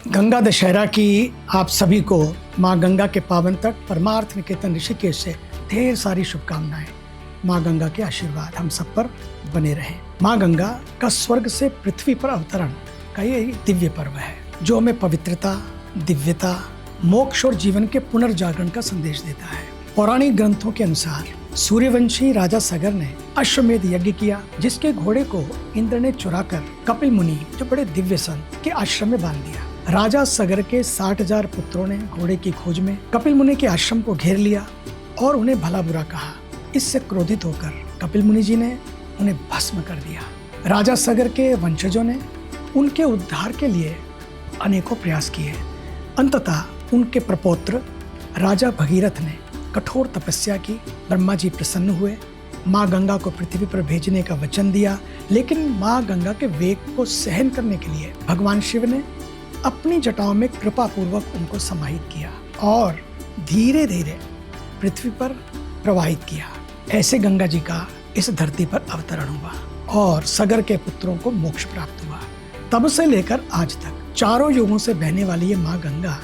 गंगा दशहरा की आप सभी को माँ गंगा के पावन तट परमार्थ निकेतन ऋषिकेश से ढेर सारी शुभकामनाएं। माँ गंगा के आशीर्वाद हम सब पर बने रहें। माँ गंगा का स्वर्ग से पृथ्वी पर अवतरण का ये दिव्य पर्व है जो हमें पवित्रता, दिव्यता, मोक्ष और जीवन के पुनर्जागरण का संदेश देता है। पौराणिक ग्रंथों के अनुसार सूर्यवंशी राजा सगर ने अश्वमेध यज्ञ किया, जिसके घोड़े को इंद्र ने चुराकर कपिल मुनि, जो बड़े दिव्य संत, के आश्रम में बांध दिया। राजा सगर के 60,000 पुत्रों ने घोड़े की खोज में कपिल मुनि के आश्रम को घेर लिया और उन्हें भला बुरा कहा। इससे क्रोधित होकर कपिल मुनि जी ने उन्हें भस्म कर दिया। राजा सगर के वंशजों ने उनके उद्धार के लिए अनेकों प्रयास किए। अंततः उनके प्रपौत्र राजा भगीरथ ने कठोर तपस्या की। ब्रह्मा जी प्रसन्न हुए, माँ गंगा को पृथ्वी पर भेजने का वचन दिया। लेकिन माँ गंगा के वेग को सहन करने के लिए भगवान शिव ने अपनी जटाओं में कृपा पूर्वक उनको समाहित किया और धीरे धीरे पृथ्वी पर प्रवाहित किया। ऐसे गंगा जी का इस धरती पर अवतरण हुआ और सगर के पुत्रों को मोक्ष प्राप्त हुआ। तब से लेकर आज तक चारों युगों से बहने वाली ये माँ गंगा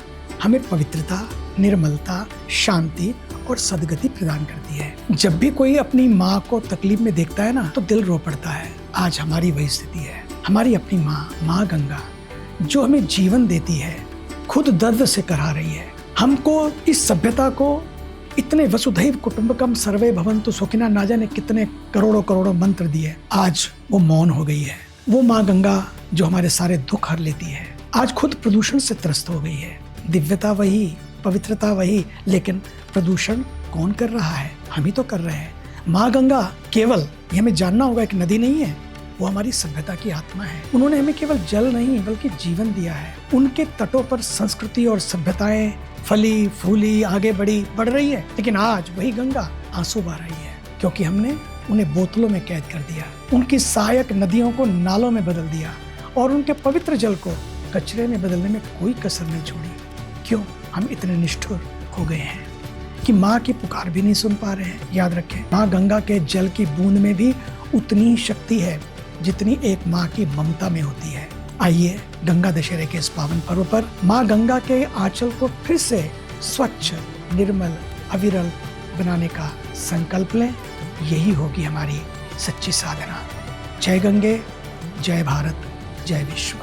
हमें पवित्रता, निर्मलता, शांति और सद्गति प्रदान करती है। जब भी कोई अपनी माँ को तकलीफ में देखता है ना, तो दिल रो पड़ता है। आज हमारी वही स्थिति है। हमारी अपनी माँ गंगा, जो हमें जीवन देती है, खुद दर्द से करा रही है। हमको, इस सभ्यता को इतने वसुधैव कुटुंबकम सर्वे भवन्तु सुखिनः ना जाने कितने करोड़ों मंत्र दिए, आज वो मौन हो गई है। वो माँ गंगा जो हमारे सारे दुख हर लेती है, आज खुद प्रदूषण से त्रस्त हो गई है। दिव्यता वही, पवित्रता वही, लेकिन प्रदूषण कौन कर रहा है? हम ही तो कर रहे हैं। माँ गंगा केवल, ये हमें जानना होगा, एक नदी नहीं है, वो हमारी सभ्यता की आत्मा है। उन्होंने हमें केवल जल नहीं बल्कि जीवन दिया है। उनके तटों पर संस्कृति और सभ्यताएं फली फूली आगे बढ़ रही है। लेकिन आज वही गंगा आंसू बहा रही है, क्योंकि हमने उन्हें बोतलों में कैद कर दिया, उनकी सहायक नदियों को नालों में बदल दिया और उनके पवित्र जल को कचरे में बदलने में कोई कसर नहीं छोड़ी। क्यों हम इतने निष्ठुर हो गए हैं कि माँ की पुकार भी नहीं सुन पा रहे हैं? याद रखें, माँ गंगा के जल की बूंद में भी उतनी ही शक्ति है जितनी एक माँ की ममता में होती है। आइए गंगा दशहरे के इस पावन पर्व पर माँ गंगा के आंचल को फिर से स्वच्छ, निर्मल, अविरल बनाने का संकल्प लें। यही होगी हमारी सच्ची साधना। जय गंगे, जय भारत, जय विश्व।